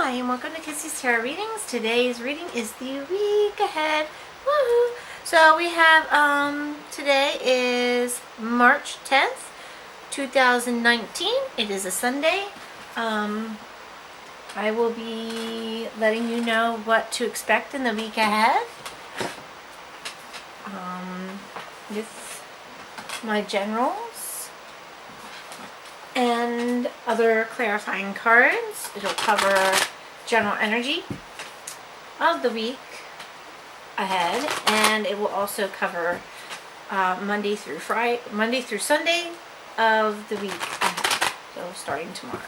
Hi, and welcome to Kissy's Tarot Readings. Today's reading is the week ahead. Woohoo! So we have, today is March 10th, 2019. It is a Sunday. I will be letting you know what to expect in the week ahead. With my generals and other clarifying cards. It'll cover general energy of the week ahead, and it will also cover Monday through Sunday of the week ahead. So starting tomorrow.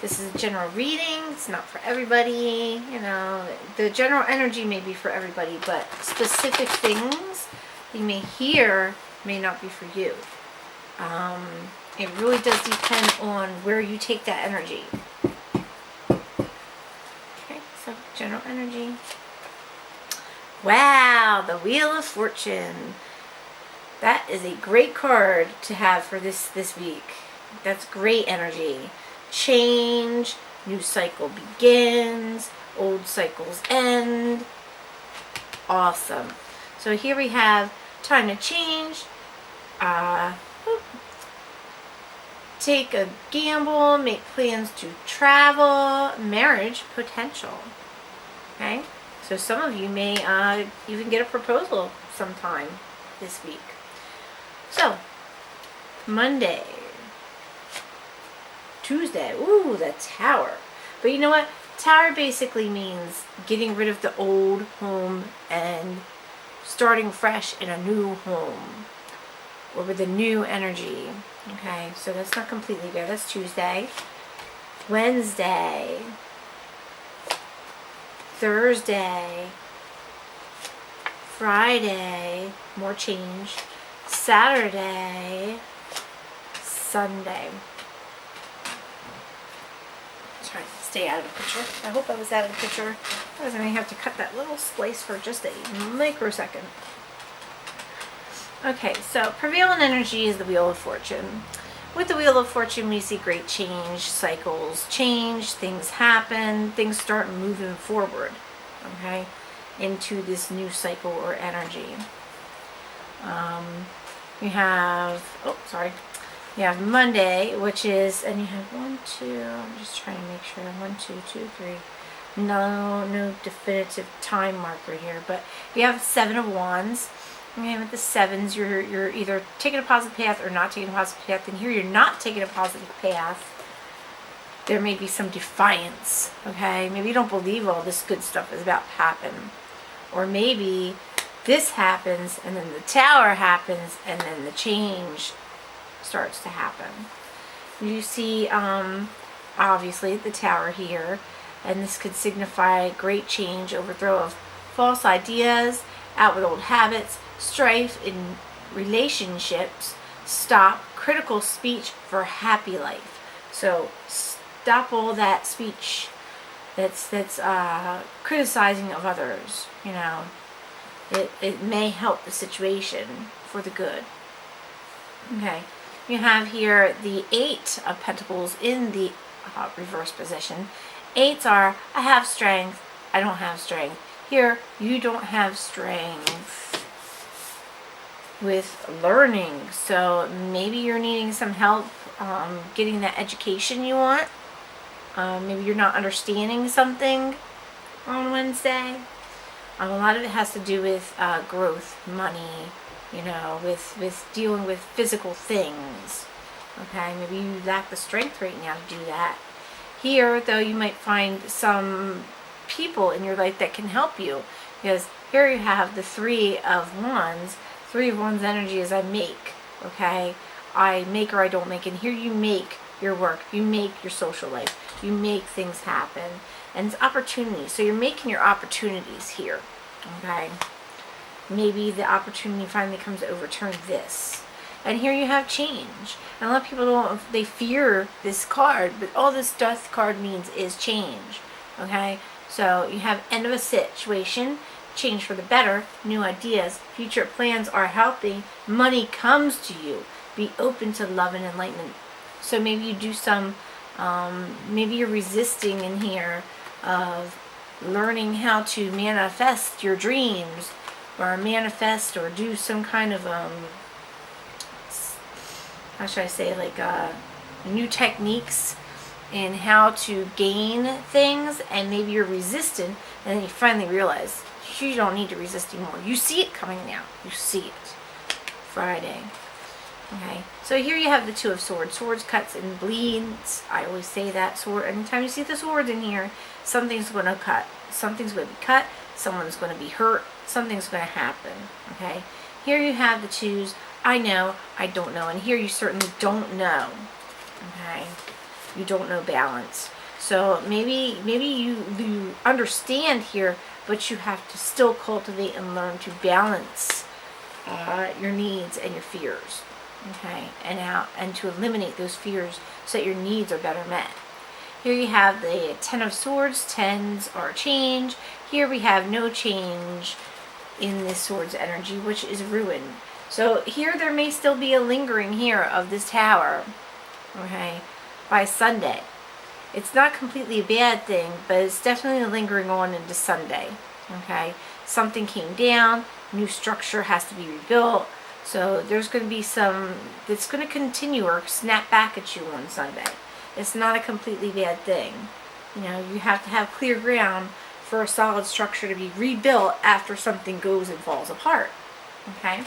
This is a general reading. It's not for everybody. You know, the general energy may be for everybody, but specific things you may hear may not be for you. It really does depend on where you take that energy. Okay, so general energy. Wow, the Wheel of Fortune. That is a great card to have for this week. That's great energy. Change, new cycle begins, old cycles end. Awesome. So here we have time to change, take a gamble, make plans to travel, marriage potential. Okay, so some of you may even get a proposal sometime this week. So Monday, Tuesday, ooh, the Tower. But you know what? Tower basically means getting rid of the old home and starting fresh in a new home, or with a new energy. Okay, so that's not completely good. That's Tuesday. Wednesday, Thursday, Friday, more change. Saturday, Sunday. Trying to stay out of the picture. I hope I was out of the picture. Otherwise I may have to cut that little slice for just a microsecond. Okay, so prevailing energy is the Wheel of Fortune. With the Wheel of Fortune, we see great change, cycles change, things happen, things start moving forward, okay, into this new cycle or energy. You have Monday, which is, and you have I'm just trying to make sure, 1, 2, 2, 3. No definitive time marker here, but you have 7 of Wands. Okay, with the 7s, you're either taking a positive path or not taking a positive path. And here you're not taking a positive path. There may be some defiance, okay? Maybe you don't believe all this good stuff is about to happen. Or maybe this happens, and then the Tower happens, and then the change starts to happen. You see, obviously, the Tower here, and this could signify great change, overthrow of false ideas, out with old habits, strife in relationships, stop critical speech for happy life. So stop all that speech that's criticizing of others. You know, it may help the situation for the good. Okay, you have here the 8 of Pentacles in the reverse position. 8s are, I have strength, I don't have strength. Here, you don't have strength with learning, so maybe you're needing some help getting that education you want. Maybe you're not understanding something on Wednesday. A lot of it has to do with growth, money, you know, with dealing with physical things. Okay, maybe you lack the strength right now to do that. Here, though, you might find some people in your life that can help you, because here you have the 3 of Wands. 3 of Wands energy is I make, okay? I make or I don't make, and here you make your work, you make your social life, you make things happen, and it's opportunity. So you're making your opportunities here, okay? Maybe the opportunity finally comes to overturn this. And here you have change. And a lot of people they fear this card, but all this Death card means is change, okay? So you have end of a situation, change for the better, new ideas, future plans are healthy, money comes to you. Be open to love and enlightenment. So maybe you do some, maybe you're resisting in here of learning how to manifest your dreams, or manifest or do some kind of, how should I say, like new techniques in how to gain things, and maybe you're resistant, and then you finally realize you don't need to resist anymore. You see it coming now. You see it. Friday. Okay, so here you have the Two of Swords. Swords cuts and bleeds. I always say that. Sword. Anytime you see the swords in here, something's going to cut. Something's going to be cut. Someone's going to be hurt. Something's going to happen. Okay. Here you have the twos. I know. I don't know. And here you certainly don't know. Okay. You don't know balance. So maybe you understand here, but you have to still cultivate and learn to balance your needs and your fears. Okay, and to eliminate those fears so that your needs are better met. Here you have the Ten of Swords. Tens are change. Here we have no change in this Swords energy, which is ruin. So here there may still be a lingering here of this Tower. Okay, by Sunday. It's not completely a bad thing, but it's definitely lingering on into Sunday. Okay, something came down. New structure has to be rebuilt. So there's going to be some that's going to continue or snap back at you on Sunday. It's not a completely bad thing. You know, you have to have clear ground for a solid structure to be rebuilt after something goes and falls apart. Okay?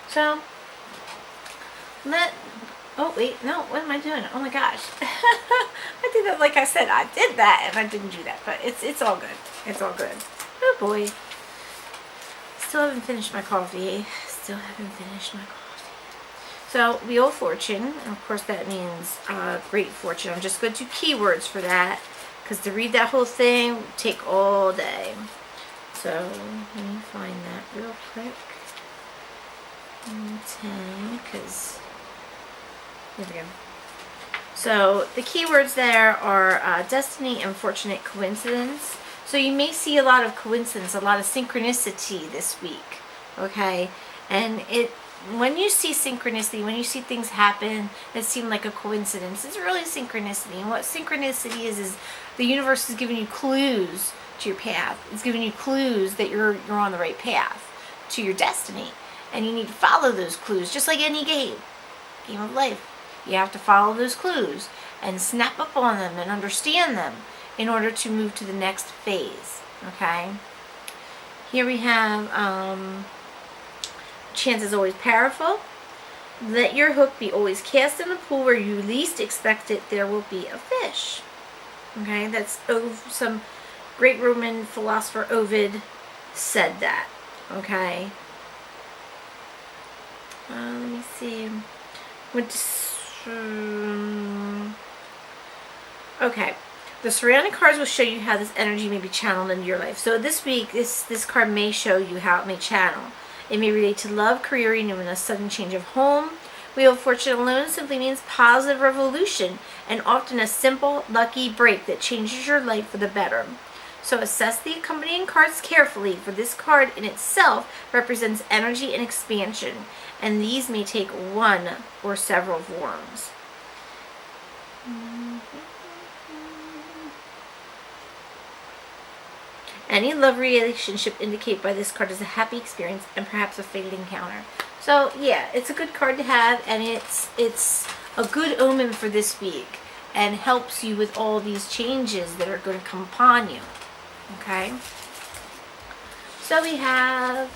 So, oh wait, no, what am I doing? Oh my gosh. I did that like I said. I did that and I didn't do that. But it's all good. It's all good. Oh boy. Still haven't finished my coffee. Still haven't finished my coffee. So, Wheel of Fortune, and of course that means great fortune. I'm just going to do keywords for that, because to read that whole thing would take all day. So, let me find that real quick. 10, because, here we go. So, the keywords there are destiny and fortunate coincidence. So, you may see a lot of coincidence, a lot of synchronicity this week. Okay? And when you see synchronicity, when you see things happen that seem like a coincidence, it's really synchronicity. And what synchronicity is the universe is giving you clues to your path. It's giving you clues that you're on the right path to your destiny. And you need to follow those clues, just like any game of life. You have to follow those clues and snap up on them and understand them in order to move to the next phase. Okay? Here we have chance is always powerful. Let your hook be always cast in the pool where you least expect it. There will be a fish. Okay, that's some great Roman philosopher Ovid said that. Okay. Let me see. Okay. The surrounding cards will show you how this energy may be channeled into your life. So this week, this card may show you how it may channel. It may relate to love, career, renewal, a sudden change of home. Wheel of Fortune alone simply means positive revolution, and often a simple, lucky break that changes your life for the better. So assess the accompanying cards carefully, for this card in itself represents energy and expansion, and these may take one or several forms. Any love relationship indicated by this card is a happy experience and perhaps a fated encounter. So yeah, it's a good card to have, and it's a good omen for this week, and helps you with all these changes that are going to come upon you. Okay? So we have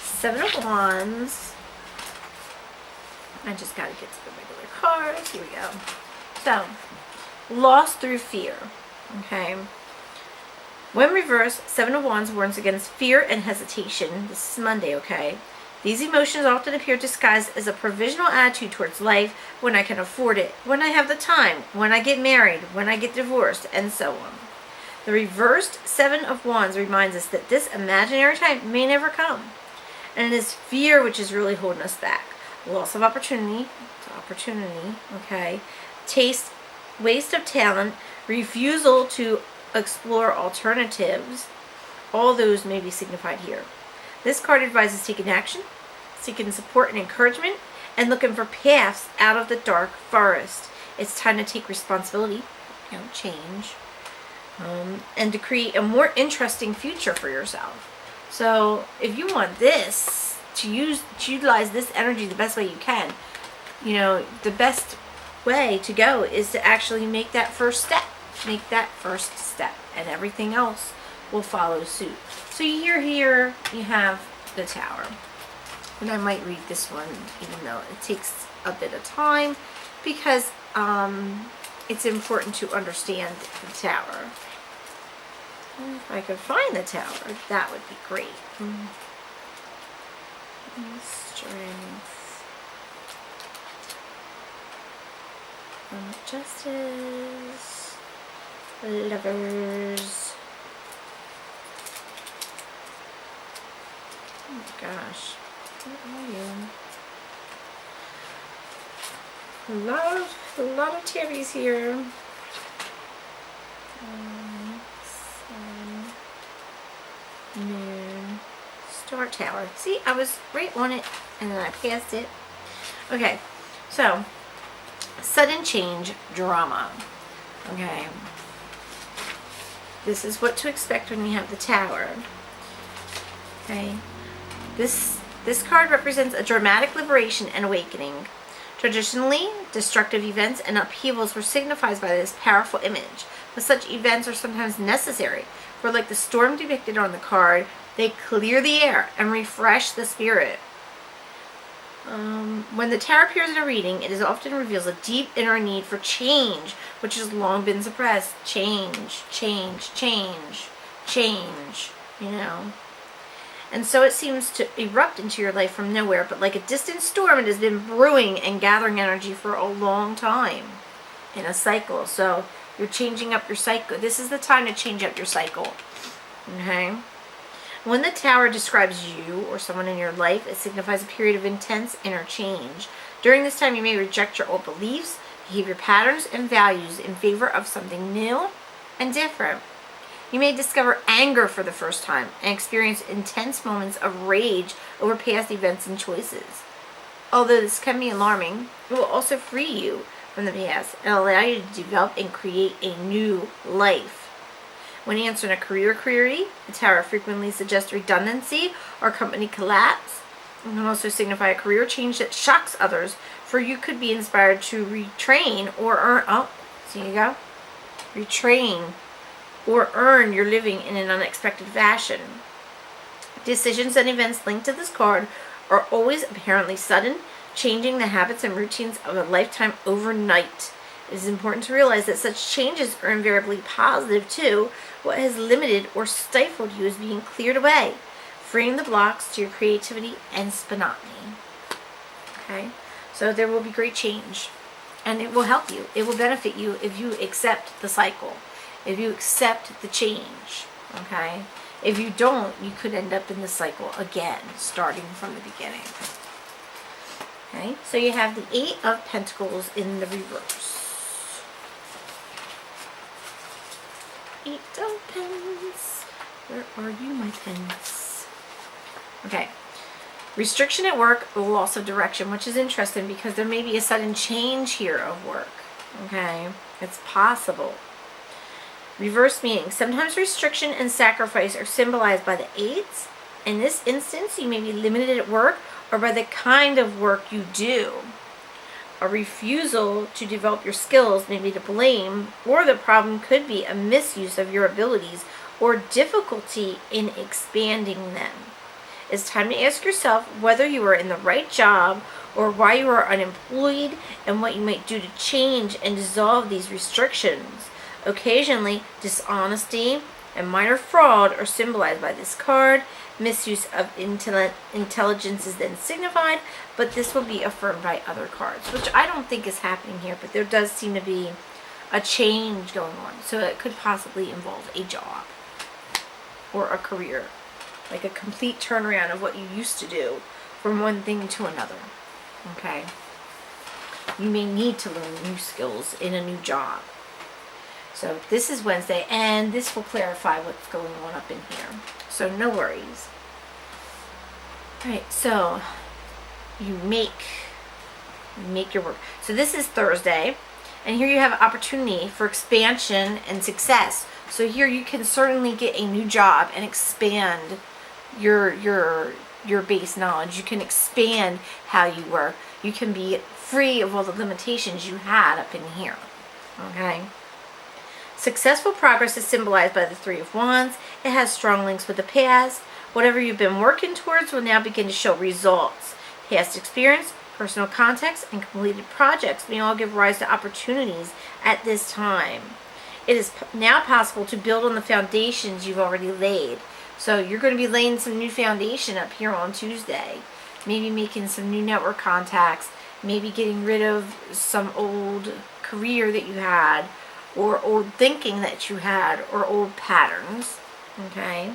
seven of Wands. I just got to get to the regular cards. Here we go. So, loss through fear. Okay? When reversed, Seven of Wands warns against fear and hesitation. This is Monday, okay? These emotions often appear disguised as a provisional attitude towards life, when I can afford it, when I have the time, when I get married, when I get divorced, and so on. The reversed Seven of Wands reminds us that this imaginary time may never come. And it is fear which is really holding us back. Loss of opportunity, okay? Waste of talent, refusal to explore alternatives, all those may be signified here. This card advises taking action, seeking support and encouragement, and looking for paths out of the dark forest. It's time to take responsibility, change, and to create a more interesting future for yourself. So if you want this, to utilize this energy the best way you can, the best way to go is to actually make that first step. Make that first step, and everything else will follow suit. So here you have the Tower. And I might read this one, even though it takes a bit of time, because it's important to understand the Tower. If I could find the Tower, that would be great. Strength. Justice. Lovers. Oh my gosh. What are you? A lot of Terry's here. Sun, Moon, Star Tower. See, I was right on it and then I passed it. Okay, so sudden change drama. Okay, this is what to expect when you have the Tower. Okay, this card represents a dramatic liberation and awakening. Traditionally, destructive events and upheavals were signified by this powerful image, but such events are sometimes necessary, for like the storm depicted on the card, they clear the air and refresh the spirit. When the Tower appears in a reading, it often reveals a deep inner need for change, which has long been suppressed. Change, change, change, change, And so it seems to erupt into your life from nowhere, but like a distant storm, it has been brewing and gathering energy for a long time in a cycle. So you're changing up your cycle. This is the time to change up your cycle. Okay? When the Tower describes you or someone in your life, it signifies a period of intense inner change. During this time, you may reject your old beliefs, behavior patterns, and values in favor of something new and different. You may discover anger for the first time and experience intense moments of rage over past events and choices. Although this can be alarming, it will also free you from the past and allow you to develop and create a new life. When answering a career query, the Tower frequently suggests redundancy or company collapse. It can also signify a career change that shocks others, for you could be inspired to retrain or earn... Oh, so you go. Retrain or earn your living in an unexpected fashion. Decisions and events linked to this card are always apparently sudden, changing the habits and routines of a lifetime overnight. It is important to realize that such changes are invariably positive too. What has limited or stifled you is being cleared away, freeing the blocks to your creativity and spontaneity. Okay? So there will be great change, and it will help you. It will benefit you if you accept the cycle, if you accept the change. Okay? If you don't, you could end up in the cycle again, starting from the beginning. Okay? So you have the Eight of Pentacles in the reverse. Eight of Pens. Where are you, my pens? Okay. Restriction at work, loss of direction, which is interesting because there may be a sudden change here of work. Okay. It's possible. Reverse meaning. Sometimes restriction and sacrifice are symbolized by the eights. In this instance, you may be limited at work or by the kind of work you do. A refusal to develop your skills may be to blame, or the problem could be a misuse of your abilities or difficulty in expanding them. It's time to ask yourself whether you are in the right job or why you are unemployed and what you might do to change and dissolve these restrictions. Occasionally, dishonesty and minor fraud are symbolized by this card. Misuse of intelligence is then signified, but this will be affirmed by other cards, which I don't think is happening here, but there does seem to be a change going on. So it could possibly involve a job or a career, like a complete turnaround of what you used to do from one thing to another. Okay? You may need to learn new skills in a new job. So this is Wednesday, and this will clarify what's going on up in here. So no worries. All right, so you make your work. So this is Thursday, and here you have opportunity for expansion and success. So here you can certainly get a new job and expand your base knowledge. You can expand how you work. You can be free of all the limitations you had up in here. Okay? Successful progress is symbolized by the Three of Wands. It has strong links with the past. Whatever you've been working towards will now begin to show results. Past experience, personal context, and completed projects may all give rise to opportunities at this time. It is now possible to build on the foundations you've already laid. So you're going to be laying some new foundation up here on Tuesday. Maybe making some new network contacts. Maybe getting rid of some old career that you had, or old thinking that you had, or old patterns. Okay?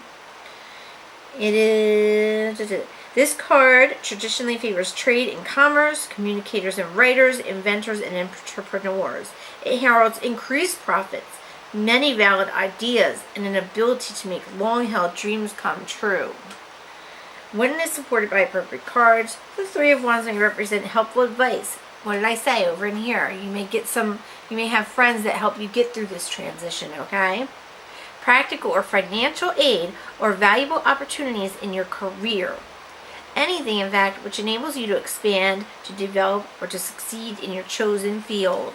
This card traditionally favors trade and commerce, communicators and writers, inventors and entrepreneurs. It heralds increased profits, many valid ideas, and an ability to make long-held dreams come true. When it is supported by appropriate cards, the Three of Wands may represent helpful advice. What did I say over in here? You may have friends that help you get through this transition, okay? Practical or financial aid or valuable opportunities in your career. Anything, in fact, which enables you to expand, to develop, or to succeed in your chosen field.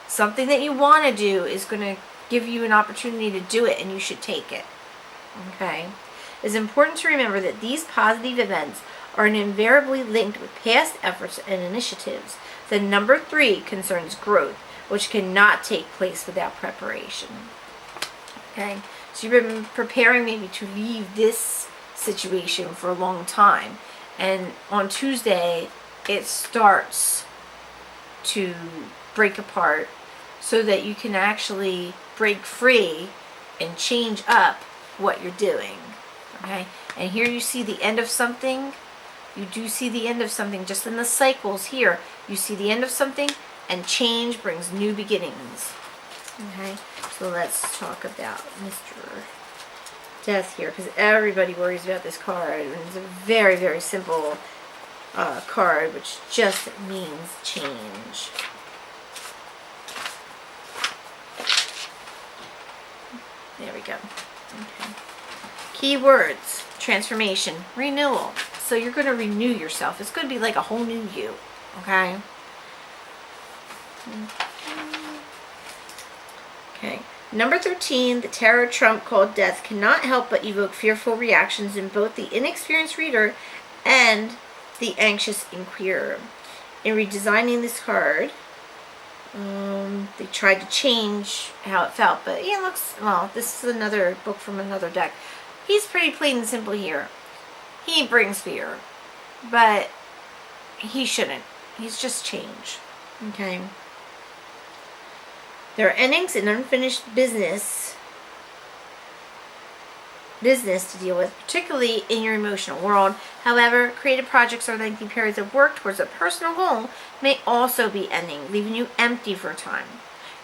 Something that you want to do is going to give you an opportunity to do it, and you should take it. Okay? It's important to remember that these positive events are invariably linked with past efforts and initiatives. The number 3 concerns growth, which cannot take place without preparation. Okay? So you've been preparing maybe to leave this situation for a long time. And on Tuesday, it starts to break apart so that you can actually break free and change up what you're doing. Okay? And here you see the end of something. You do see the end of something just in the cycles here. You see the end of something, and change brings new beginnings. Okay? So let's talk about Mr. Death here, because everybody worries about this card. And it's a very, very simple card, which just means change. There we go. Okay. Keywords: transformation, renewal. So you're going to renew yourself. It's going to be like a whole new you. Okay? Okay. Number 13, the tarot trump called Death cannot help but evoke fearful reactions in both the inexperienced reader and the anxious inquirer. In redesigning this card, they tried to change how it felt, but it looks, well, this is another book from another deck. He's pretty plain and simple here. He brings fear, but he shouldn't. He's just change. Okay? There are endings and unfinished business to deal with, particularly in your emotional world. However, creative projects or lengthy periods of work towards a personal goal may also be ending, leaving you empty for a time.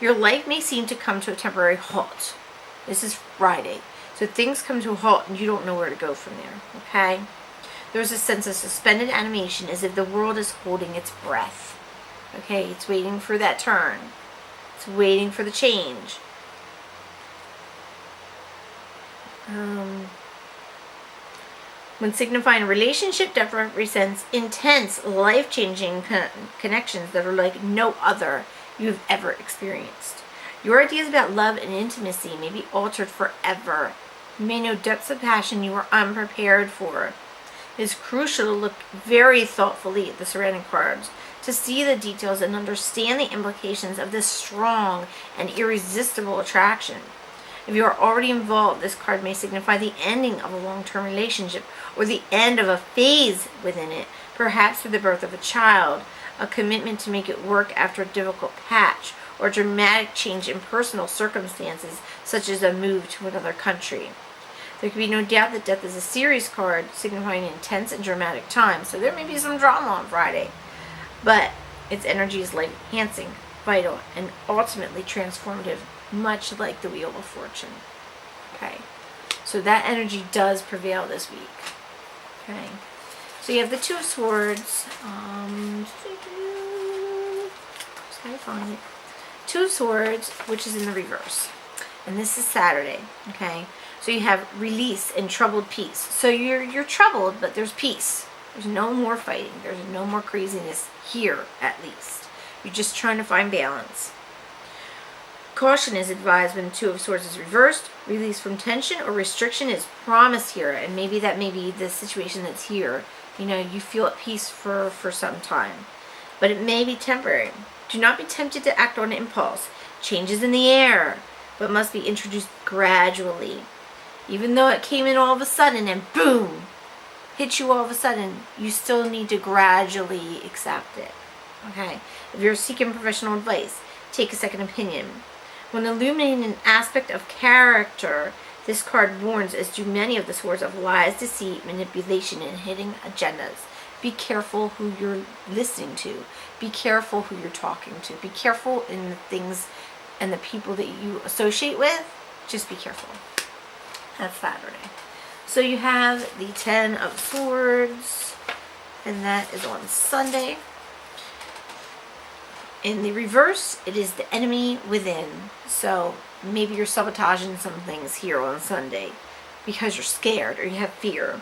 Your life may seem to come to a temporary halt. This is Friday. So things come to a halt and you don't know where to go from there. Okay? There's a sense of suspended animation, as if the world is holding its breath. Okay? It's waiting for that turn. It's waiting for the change. When signifying a relationship, Death represents intense, life-changing connections that are like no other you've ever experienced. Your ideas about love and intimacy may be altered forever. You may know depths of passion you were unprepared for. It is crucial to look very thoughtfully at the surrounding cards to see the details and understand the implications of this strong and irresistible attraction. If you are already involved, this card may signify the ending of a long-term relationship or the end of a phase within it, perhaps through the birth of a child, a commitment to make it work after a difficult patch, or dramatic change in personal circumstances, such as a move to another country. There can be no doubt that Death is a series card signifying an intense and dramatic time, so there may be some drama on Friday, but its energy is life-enhancing. vital, and ultimately transformative, much like the Wheel of Fortune. Okay, so that energy does prevail this week. Okay, so you have the Two of Swords. How to find it? Two of Swords, which is in the reverse, and this is Saturday. Okay, so you have release and troubled peace. So you're troubled, but there's peace. There's no more fighting. There's no more craziness here, at least. You're just trying to find balance. Caution is advised when the Two of Swords is reversed. Release from tension or restriction is promised here, and maybe that may be the situation that's here. You know, you feel at peace for some time, but it may be temporary. Do not be tempted to act on impulse. Changes in the air, but must be introduced gradually. Even though it came in all of a sudden and boom, hit you all of a sudden, you still need to gradually accept it. Okay? If you're seeking professional advice, take a second opinion. When illuminating an aspect of character, this card warns, as do many of the swords, of lies, deceit, manipulation, and hidden agendas. Be careful who you're listening to. Be careful who you're talking to. Be careful in the things and the people that you associate with. Just be careful. That's Saturday. So you have the Ten of Swords, and that is on Sunday. In the reverse, it is the enemy within. So maybe you're sabotaging some things here on Sunday because you're scared or you have fear.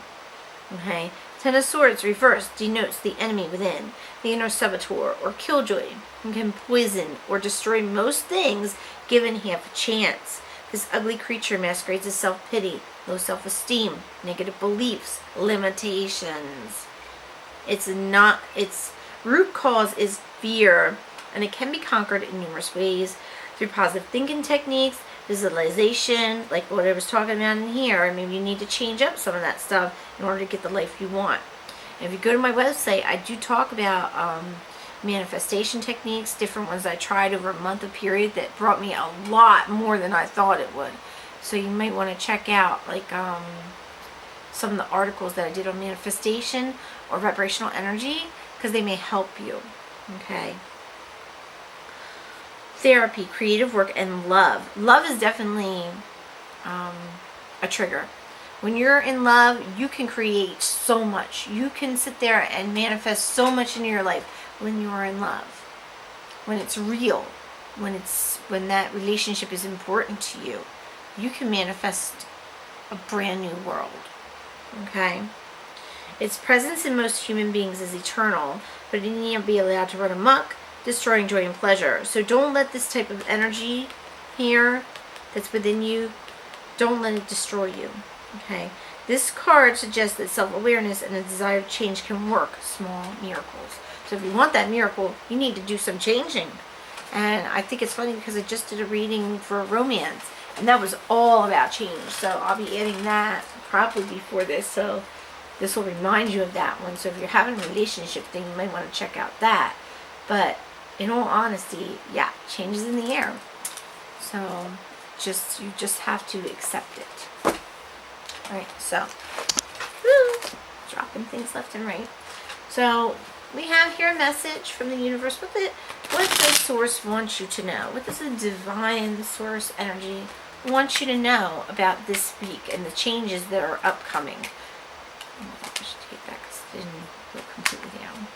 Okay? Ten of Swords reversed denotes the enemy within, the inner saboteur or killjoy, who can poison or destroy most things given half a chance. This ugly creature masquerades as self-pity, low self-esteem, negative beliefs, limitations. Its root cause is fear, and it can be conquered in numerous ways through positive thinking techniques, visualization, like what I was talking about in here, and maybe you need to change up some of that stuff in order to get the life you want. And if you go to my website, I do talk about manifestation techniques, different ones I tried over a month of period that brought me a lot more than I thought it would. So you might want to check out like some of the articles that I did on manifestation or vibrational energy, because they may help you. Okay. Therapy, creative work, and love. Love is definitely a trigger. When you're in love, you can create so much. You can sit there and manifest so much in your life when you are in love. When it's real, when that relationship is important to you, you can manifest a brand new world. Okay? Its presence in most human beings is eternal, but it need not be allowed to run amok, destroying joy and pleasure. So don't let this type of energy here that's within you, don't let it destroy you. Okay? This card suggests that self-awareness and a desire to change can work small miracles. So if you want that miracle, you need to do some changing. And I think it's funny because I just did a reading for romance, and that was all about change. So I'll be adding that probably before this. So this will remind you of that one. So if you're having a relationship thing, you might want to check out that. But in all honesty, yeah, change is in the air. So you just have to accept it. Alright, so dropping things left and right. So we have here a message from the universe. What does Source want you to know? What does the divine Source energy want you to know about this week and the changes that are upcoming? I should take that because it didn't go completely down.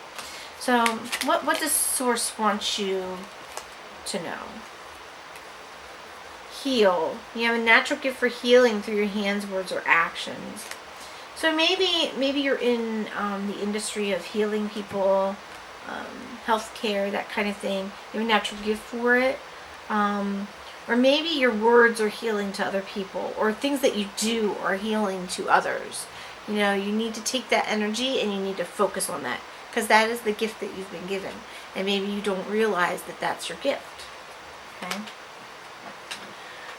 So what does Source want you to know? Heal. You have a natural gift for healing through your hands, words, or actions. So maybe you're in the industry of healing people, healthcare, that kind of thing. You have a natural gift for it. Or maybe your words are healing to other people, or things that you do are healing to others. You know, you need to take that energy and you need to focus on that, because that is the gift that you've been given. And maybe you don't realize that that's your gift. Okay?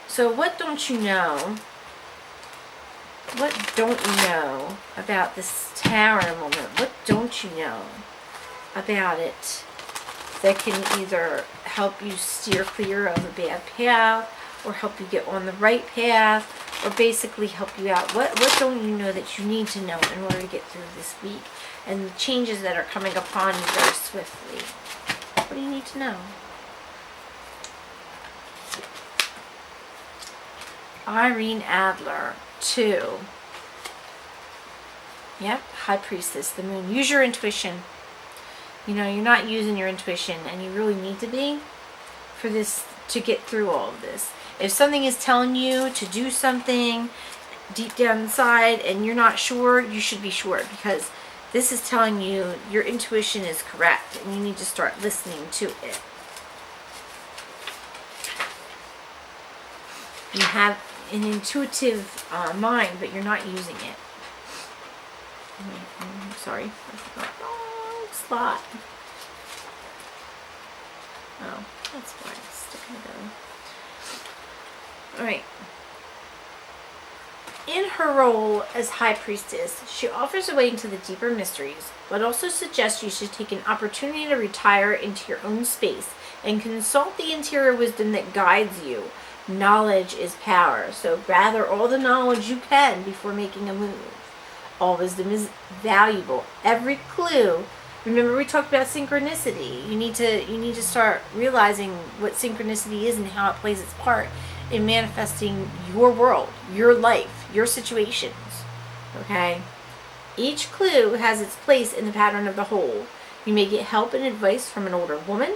So what don't you know? What don't you know about this Tower moment? What don't you know about it that can either help you steer clear of a bad path, or help you get on the right path, or basically help you out? What don't you know that you need to know in order to get through this week and the changes that are coming upon you very swiftly? What do you need to know? Irene Adler, 2. Yep, High Priestess, the moon. Use your intuition. You know, you're not using your intuition, and you really need to be for this, to get through all of this. If something is telling you to do something deep down inside and you're not sure, you should be sure, because this is telling you your intuition is correct and you need to start listening to it. You have an intuitive mind, but you're not using it. Sorry, I forgot. Oh, slot. Oh, that's why it's sticking together. Alright. In her role as High Priestess, she offers a way into the deeper mysteries, but also suggests you should take an opportunity to retire into your own space and consult the interior wisdom that guides you. Knowledge is power, so gather all the knowledge you can before making a move. All wisdom is valuable. Every clue. Remember, we talked about synchronicity. You need to start realizing what synchronicity is and how it plays its part in manifesting your world, your life, your situations. Okay? Each clue has its place in the pattern of the whole. You may get help and advice from an older woman,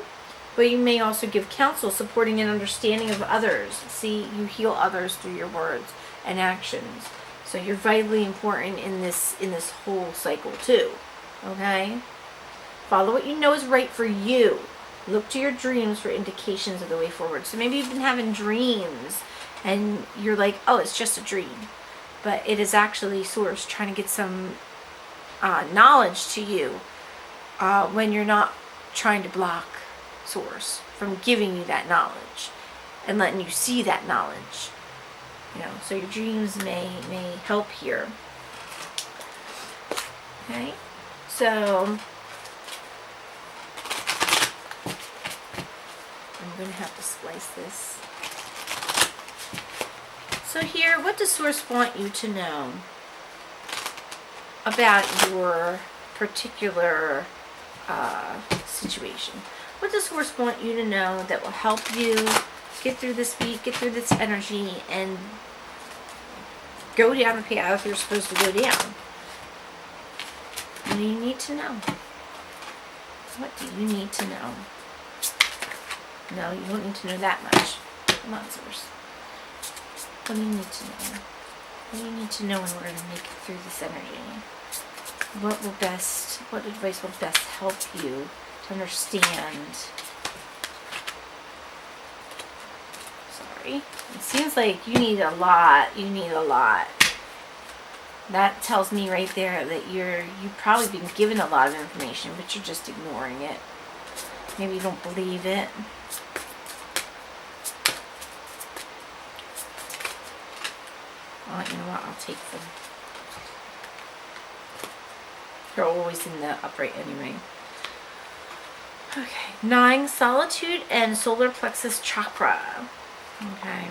but you may also give counsel, supporting and understanding of others. See, you heal others through your words and actions. So you're vitally important in this whole cycle too. Okay? Follow what you know is right for you. Look to your dreams for indications of the way forward. So maybe you've been having dreams and you're like, oh, it's just a dream. But it is actually Source trying to get some knowledge to you when you're not trying to block Source from giving you that knowledge and letting you see that knowledge. You know, so your dreams may help here. Okay, so I'm going to have to splice this. So here, what does Source want you to know about your particular situation? What does Source want you to know that will help you get through this week, get through this energy, and go down the path you're supposed to go down? What do you need to know? What do you need to know? No, you don't need to know that much. Come on, Source. What do you need to know? What do you need to know in order to make it through this energy? What advice will best help you to understand? Sorry. It seems like you need a lot. You need a lot. That tells me right there that you've probably been given a lot of information, but you're just ignoring it. Maybe you don't believe it. Oh, you know what? I'll take them. They're always in the upright anyway. Okay. 9, Solitude and Solar Plexus Chakra. Okay.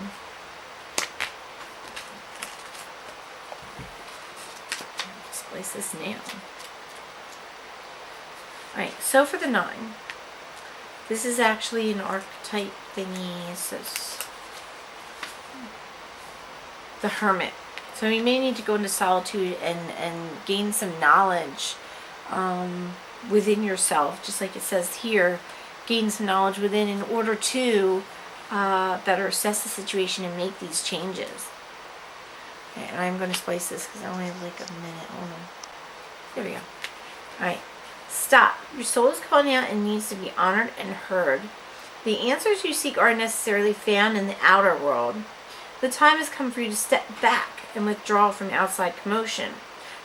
Let's place this now. Alright, so for the 9, this is actually an archetype thingy. It says the Hermit. So you may need to go into solitude and gain some knowledge within yourself, just like it says here, gain some knowledge within in order to better assess the situation and make these changes. Okay, and I'm going to splice this because I only have like a minute. Hold on. There we go. Alright. Stop. Your soul is calling out and needs to be honored and heard. The answers you seek aren't necessarily found in the outer world. The time has come for you to step back and withdraw from outside commotion.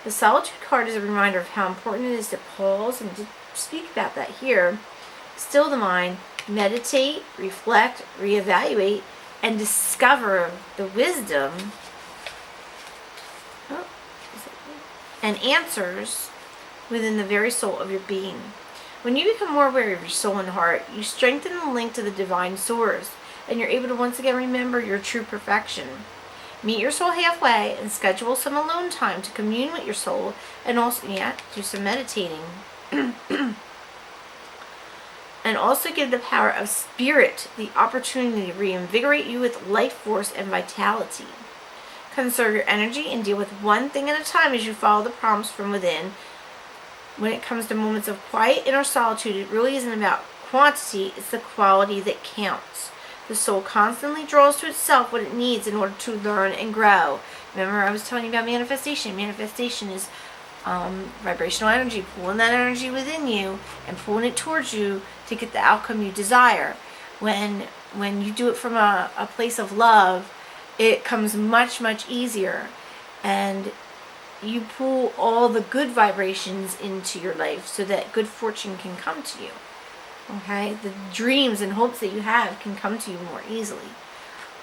The Solitude card is a reminder of how important it is to pause and to speak about that here. Still the mind, meditate, reflect, reevaluate, and discover the wisdom and answers within the very soul of your being. When you become more aware of your soul and heart, you strengthen the link to the divine source, and you're able to once again remember your true perfection. Meet your soul halfway and schedule some alone time to commune with your soul, and also, do some meditating. And also give the power of spirit the opportunity to reinvigorate you with life force and vitality. Conserve your energy and deal with one thing at a time as you follow the prompts from within. When it comes to moments of quiet inner solitude, it really isn't about quantity, it's the quality that counts. The soul constantly draws to itself what it needs in order to learn and grow. Remember, I was telling you about manifestation. Manifestation is vibrational energy, pulling that energy within you and pulling it towards you to get the outcome you desire. When you do it from a place of love, it comes much, much easier, and you pull all the good vibrations into your life so that good fortune can come to you. Okay, the dreams and hopes that you have can come to you more easily.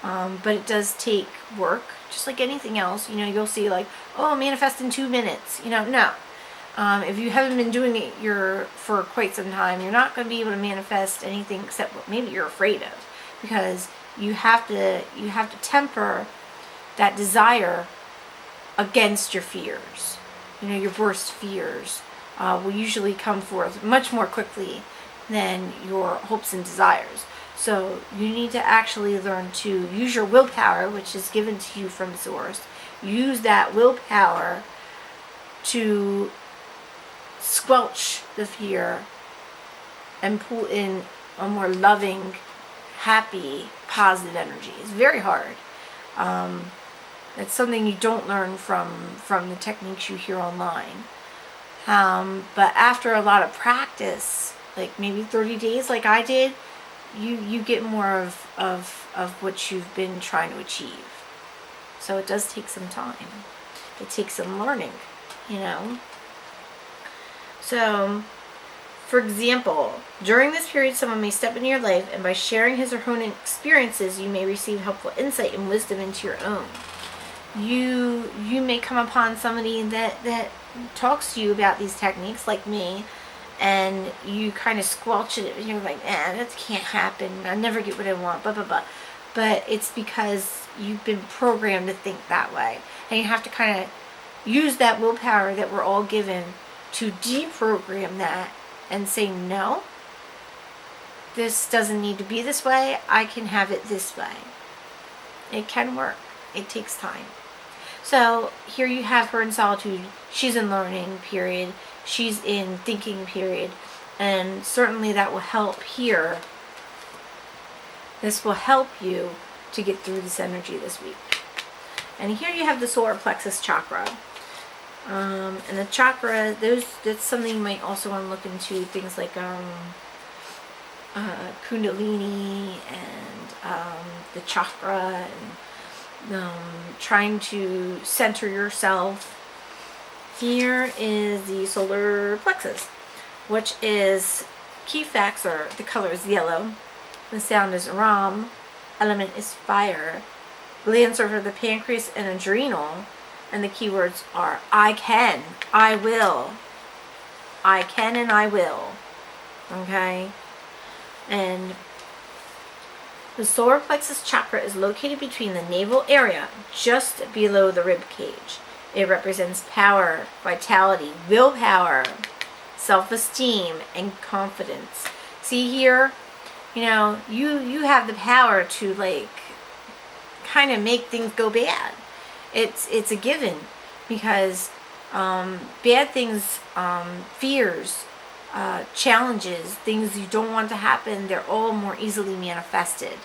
But it does take work, just like anything else. You'll see like, oh, manifest in 2 minutes. No. If you haven't been doing it for quite some time, you're not going to be able to manifest anything except what maybe you're afraid of, because you have to temper that desire against your fears. Your worst fears will usually come forth much more quickly than your hopes and desires. So you need to actually learn to use your willpower, which is given to you from Source. Use that willpower to squelch the fear and pull in a more loving, happy, positive energy. It's very hard. It's something you don't learn from the techniques you hear online. But after a lot of practice, like maybe 30 days like I did, you get more of what you've been trying to achieve. So it does take some time. It takes some learning, So, for example, during this period, someone may step into your life, and by sharing his or her own experiences, you may receive helpful insight and wisdom into your own. You may come upon somebody that talks to you about these techniques, like me, and you kind of squelch it, and you're like, that can't happen, I never get what I want, blah, blah, blah. But it's because you've been programmed to think that way. And you have to kind of use that willpower that we're all given to deprogram that and say, no, this doesn't need to be this way, I can have it this way. It can work. It takes time. So here you have her in solitude. She's in learning period. She's in thinking period. And certainly that will help here. This will help you to get through this energy this week. And here you have the solar plexus chakra. And the chakra, that's something you might also want to look into. Things like Kundalini and the chakra, and trying to center yourself. Here is the solar plexus, which is key facts are the color is yellow, the sound is Ram, element is fire, glands are for the pancreas and adrenal, and the keywords are I can, I will, I can and I will. Okay? And the solar plexus chakra is located between the navel area, just below the rib cage. It represents power, vitality, willpower, self-esteem, and confidence. See here, you have the power to kind of make things go bad. It's a given, because bad things, fears, challenges, things you don't want to happen, they're all more easily manifested.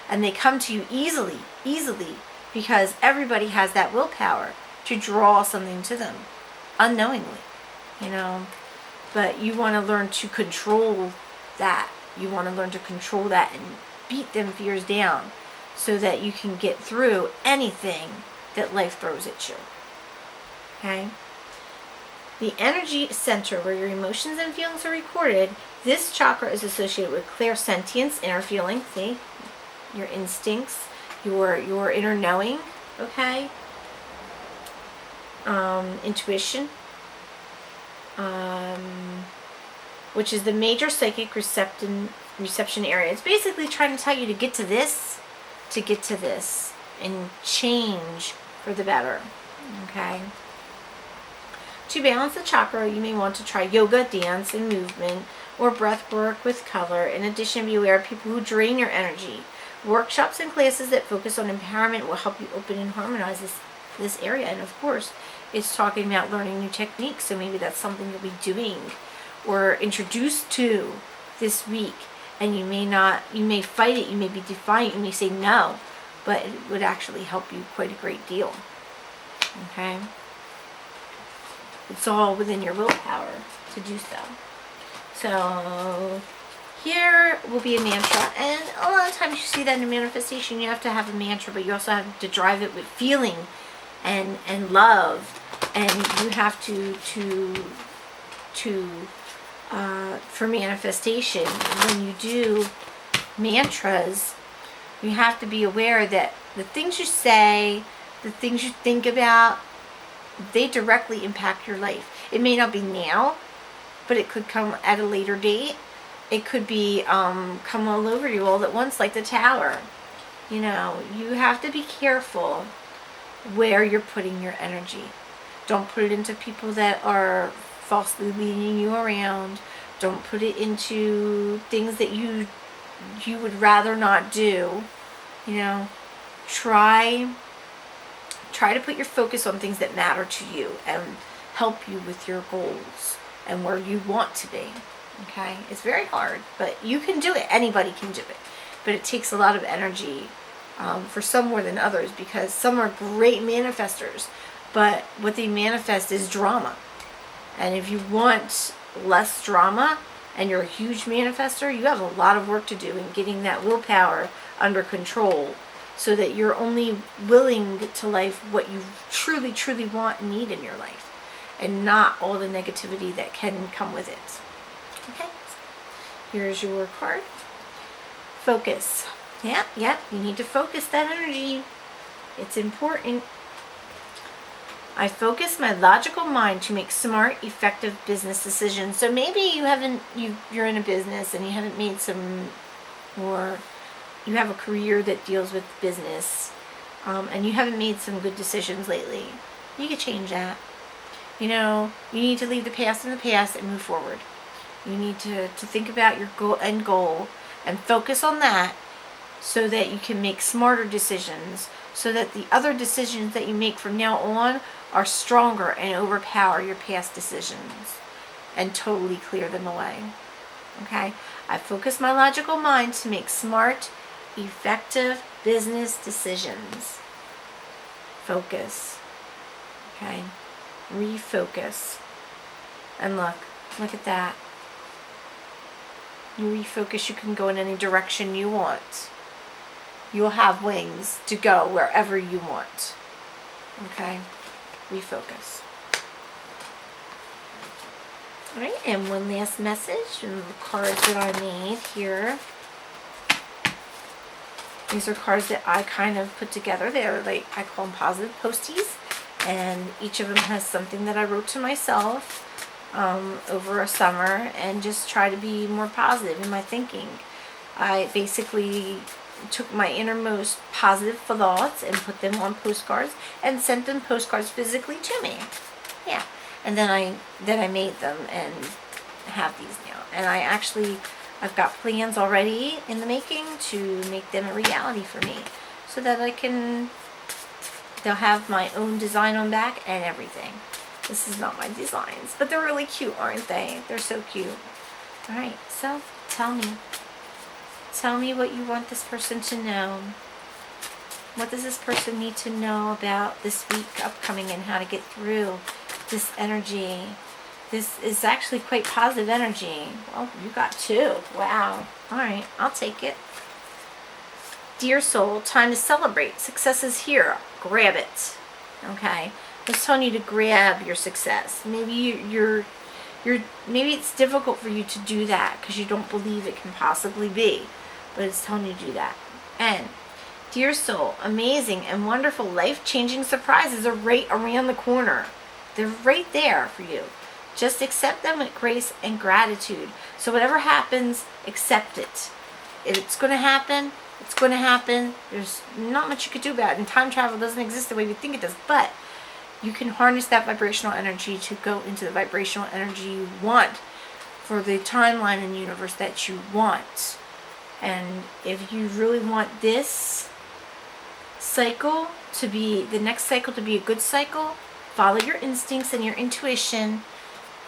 And they come to you easily, because everybody has that willpower to draw something to them, unknowingly, But you want to learn to control that. You want to learn to control that and beat them fears down so that you can get through anything that life throws at you. Okay? The energy center where your emotions and feelings are recorded, this chakra is associated with clairsentience, inner feeling, see? Your instincts, your inner knowing, okay? Intuition, which is the major psychic reception area. It's basically trying to tell you to get to this, and change for the better, okay? To balance the chakra, you may want to try yoga, dance, and movement, or breath work with color. In addition, be aware of people who drain your energy. Workshops and classes that focus on empowerment will help you open and harmonize this this area. And of course, it's talking about learning new techniques. So maybe that's something you'll be doing or introduced to this week. And you may fight it, you may be defiant, you may say no, but it would actually help you quite a great deal. Okay? It's all within your willpower to do so. So here will be a mantra, and a lot of times you see that in manifestation, you have to have a mantra, but you also have to drive it with feeling and love, and you have to for manifestation, when you do mantras, you have to be aware that the things you say, the things you think about, they directly impact your life. It may not be now, but it could come at a later date. It could be come all over you all at once, like the tower. You know, you have to be careful where you're putting your energy. Don't put it into people that are falsely leading you around. Don't put it into things that you would rather not do. You know, try to put your focus on things that matter to you and help you with your goals and where you want to be. Okay? It's very hard, but you can do it. Anybody can do it. But it takes a lot of energy for some more than others, because some are great manifestors, but what they manifest is drama. And if you want less drama and you're a huge manifestor, you have a lot of work to do in getting that willpower under control, so that you're only willing to life what you truly, truly want and need in your life, and not all the negativity that can come with it. Okay, here's your card. Focus. Yep, you need to focus that energy. It's important. I focus my logical mind to make smart, effective business decisions. So maybe you're in a business and you haven't made some, or you have a career that deals with business, and you haven't made some good decisions lately. You could change that. You know, you need to leave the past in the past and move forward. You need to think about your end goal and focus on that, so that you can make smarter decisions, so that the other decisions that you make from now on are stronger and overpower your past decisions and totally clear them away. Okay? I focus my logical mind to make smart, effective business decisions. Focus. Okay? Refocus. And look at that. You refocus, you can go in any direction you want. You'll have wings to go wherever you want. Okay? Refocus. Alright, and one last message from the cards that I made here. These are cards that I kind of put together. They're like, I call them positive posties. And each of them has something that I wrote to myself over a summer, and just try to be more positive in my thinking. I basically took my innermost positive thoughts and put them on postcards and sent them postcards physically to me. Yeah. And then I made them and have these now. And I've got plans already in the making to make them a reality for me, so that they'll have my own design on back and everything. This is not my designs, but they're really cute, aren't they? They're so cute. Alright, so tell me what you want this person to know. What does this person need to know about this week upcoming, and how to get through this energy? This is actually quite positive energy. Well, you got two. Wow. Alright, I'll take it. Dear soul, time to celebrate. Success is here. Grab it. Okay? I was telling you to grab your success. Maybe maybe it's difficult for you to do that because you don't believe it can possibly be. But it's telling you to do that. And dear soul, amazing and wonderful life-changing surprises are right around the corner. They're right there for you. Just accept them with grace and gratitude. So whatever happens, accept it. If it's going to happen, it's going to happen. There's not much you could do about it. And time travel doesn't exist the way we think it does. But you can harness that vibrational energy to go into the vibrational energy you want for the timeline and universe that you want. And if you really want this cycle to be, the next cycle to be a good cycle. Follow your instincts and your intuition.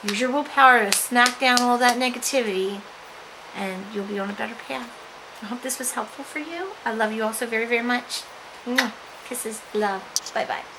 Use your willpower to smack down all that negativity, and you'll be on a better path. I hope this was helpful for you. I love you all so very, very much. Mwah. Kisses, love. Bye-bye.